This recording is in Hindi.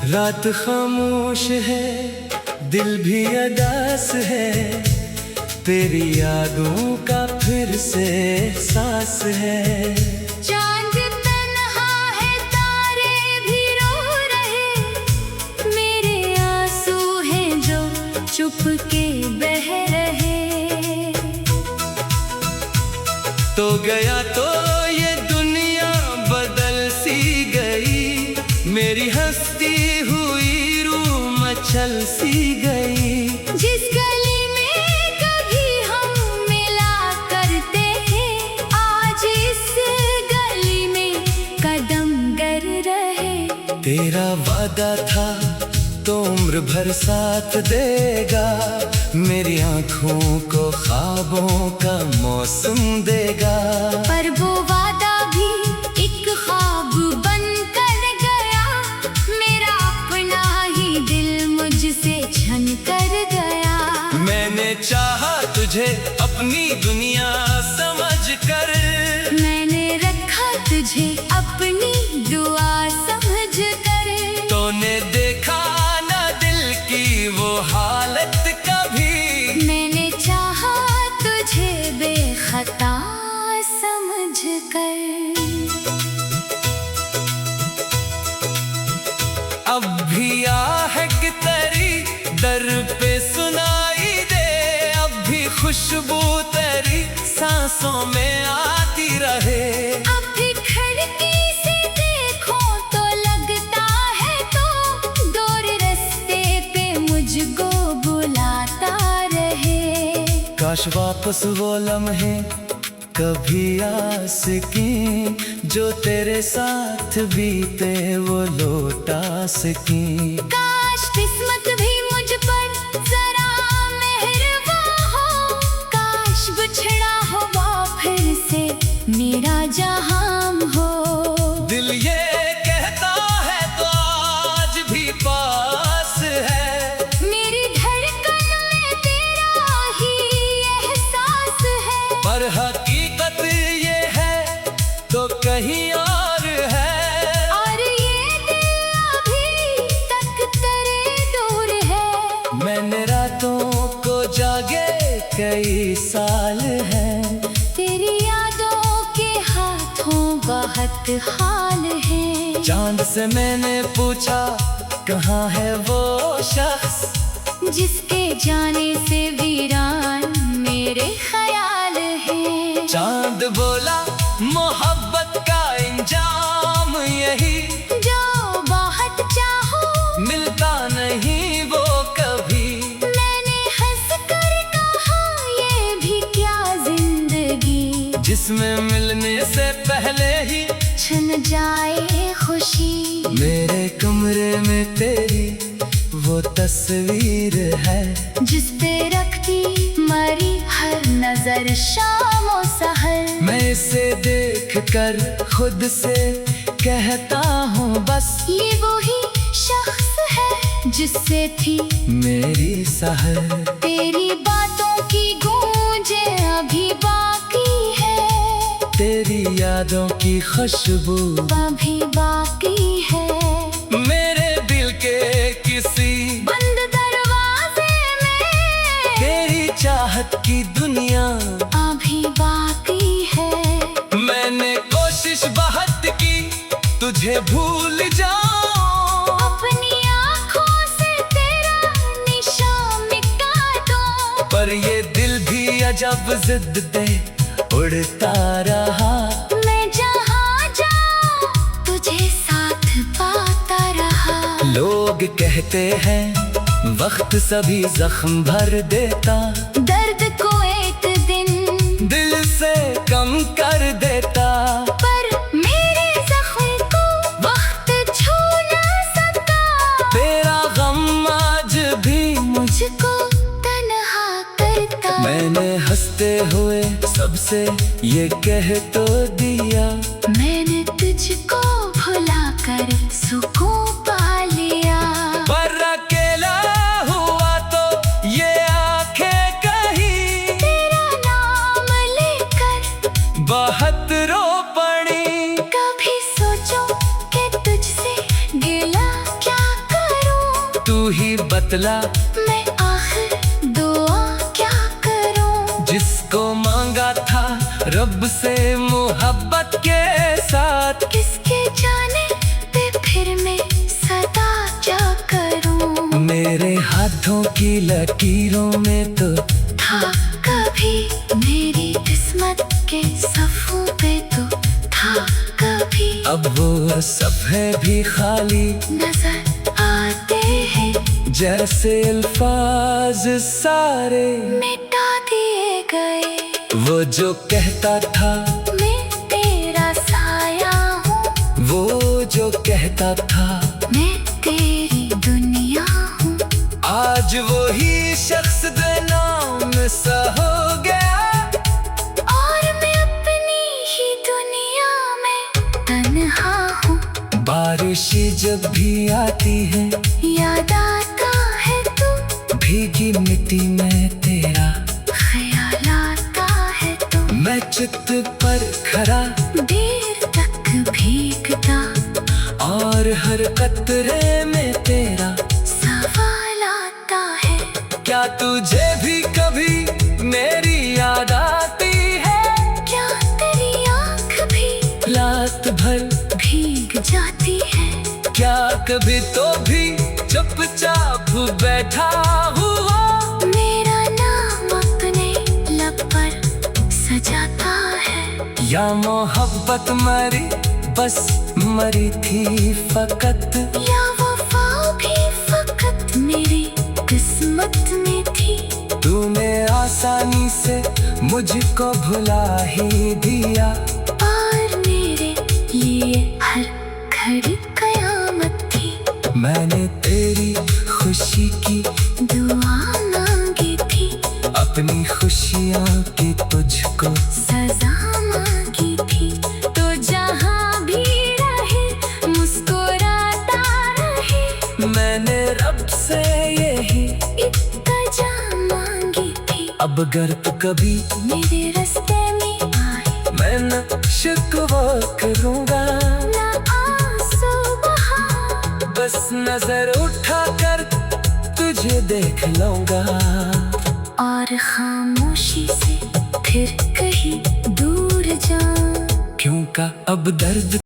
रात खामोश है, दिल भी अदास है, तेरी यादों का फिर से एहसास है। चांद तन्हा है, तारे भी रो रहे, मेरे आंसू हैं जो चुप के बह रहे। तो गया तो ये दुनिया बदल सी गई, मेरी हंसती हुई रूह मचल सी गई। जिस गली में कभी हम मिला करते हैं, आज इस गली में कदम गर रहे। तेरा वादा था तो उम्र भर साथ देगा, मेरी आंखों को ख्वाबों का मौसम देगा। पर वो वादा भी एक ख्वाब बन कर गया, मेरा अपना ही दिल मुझसे छन कर गया। मैंने चाहा तुझे अपनी दुनिया समझ कर, मैंने रखा तुझे अपनी दुआ समझ कर। तूने देखा ना दिल की वो हालत कभी, मैंने चाहा तुझे बेखता समझ कर। अब भी आहट तेरी दर पे सुनाई दे, अब भी खुशबू तेरी सांसों में आती रहे। अब भी खिड़की से देखो तो लगता है तो दूर रास्ते पे मुझको बुलाता रहे। काश वापस वो लम्हे कभी आ सकें, जो तेरे साथ बीते वो लौटा सकें। काश किस्मत भी मुझ पर जरा मेहरबान हो, काश बिछड़ा हुआ फिर से मेरा जहां हो। दिल ये कहता है तो आज भी पास है, मेरी धड़कन में तेरा ही एहसास है। पर हकीकत ये है तो कहीं और है, और ये दिल अभी तक तेरे दूर है। मैंने रातों को जागे कई साल हैं, तेरी यादों के हाथों बहुत हाल है। चांद से मैंने पूछा कहाँ है वो शख्स, जिसके जाने से वीरान मेरे ख्याल है। चांद बोला मोहब्बत का इंजाम यही, जो बहुत चाहो मिलता नहीं वो कभी। मैंने हंस कर कहा ये भी क्या जिंदगी, जिसमें मिलने से पहले ही छन जाए खुशी। मेरे कमरे में तेरी वो तस्वीर है, जिस पे रखती मरी हर नजर शाम और सहर। मैं इसे देख कर खुद से कहता हूँ बस, ये वही शख्स है जिससे थी मेरी सहर। तेरी बातों की गूंजे अभी बाकी है, तेरी यादों की खुशबू अभी बाकी है। मेरे दिल के किसी बंद दरवाजे में तेरी चाहत की दुनिया अभी बाकी है। मैंने कोशिश बहुत की तुझे भूल जाऊं, अपनी आँखों से तेरा निशान मिटा दो, पर ये दिल भी अजब जिद दे उड़ता रहा। मैं जहाँ जाऊँ तुझे साथ पाता रहा। लोग कहते हैं वक्त सभी जख्म भर देता, दर्द को एक दिन दिल से कम कर देता। पर मेरे जख्म को वक्त छू न सका, तेरा गम आज भी मुझको तन्हा करता। मैंने हंसते हुए सबसे ये कह तो दिया, मैंने तुझको भुला कर सुकून पा लिया। पर अकेला हुआ तो ये आंखें कहीं तेरा नाम लेकर बहुत रो पड़ी। कभी सोचो कि तुझसे गिला क्या बतला मैं आखिर दुआ क्या करूं। जिसको मांगा था रब से मोहब्बत के साथ, किसके जाने पे फिर मैं सदा क्या करूं। मेरे हाथों की लकीरों में तो था कभी मेरी किस्मत के सफ़ों पे तो था कभी। अब वो सफ़े भी खाली नजर आते हैं जैसे अल्फाज सारे मिटा दिए गए। वो जो कहता था मैं तेरा साया हूँ, वो जो कहता था मैं तेरी दुनिया हूँ। आज वो ही शख्स नाम सा हो गया और मैं अपनी ही दुनिया में तन्हा हूँ। बारिश जब भी आती है याद आता है तू, भीगी मिट्टी में तेरा ख्याल आता है तू। मैं चित पर खड़ा देर तक भीगता और हर कतरे में तेरा सवाल आता है। क्या तुझे भी कभी मेरी याद आती है? क्या तेरी आँख भी रात भर भीग जाती है? क्या कभी तो भी चुपचाप बैठा हुआ मेरा नाम अपने लब पर सजाता है? या मोहब्बत मरी बस मरी थी फकत, या वफा भी फकत मेरी किस्मत में थी। तूने आसानी से मुझको भुला ही दिया और मेरे लिए हर घड़ी कयामत थी। मैंने तेरी खुशी की दुआ मांगी थी, अपनी खुशियाँ की तुझको सजा मांगी थी। तो जहाँ भी रहे मुस्कुराता रहे, मैंने रब से यही इत्तजा मांगी थी। अब अगर तू कभी मेरे रास्ते में आए मैं न शिकवा करूँगा, ना आंसू बहा, बस नजर उठा कर तुझे देख लूँगा और खामोशी से फिर कहीं दूर जाऊं। क्यों का अब दर्द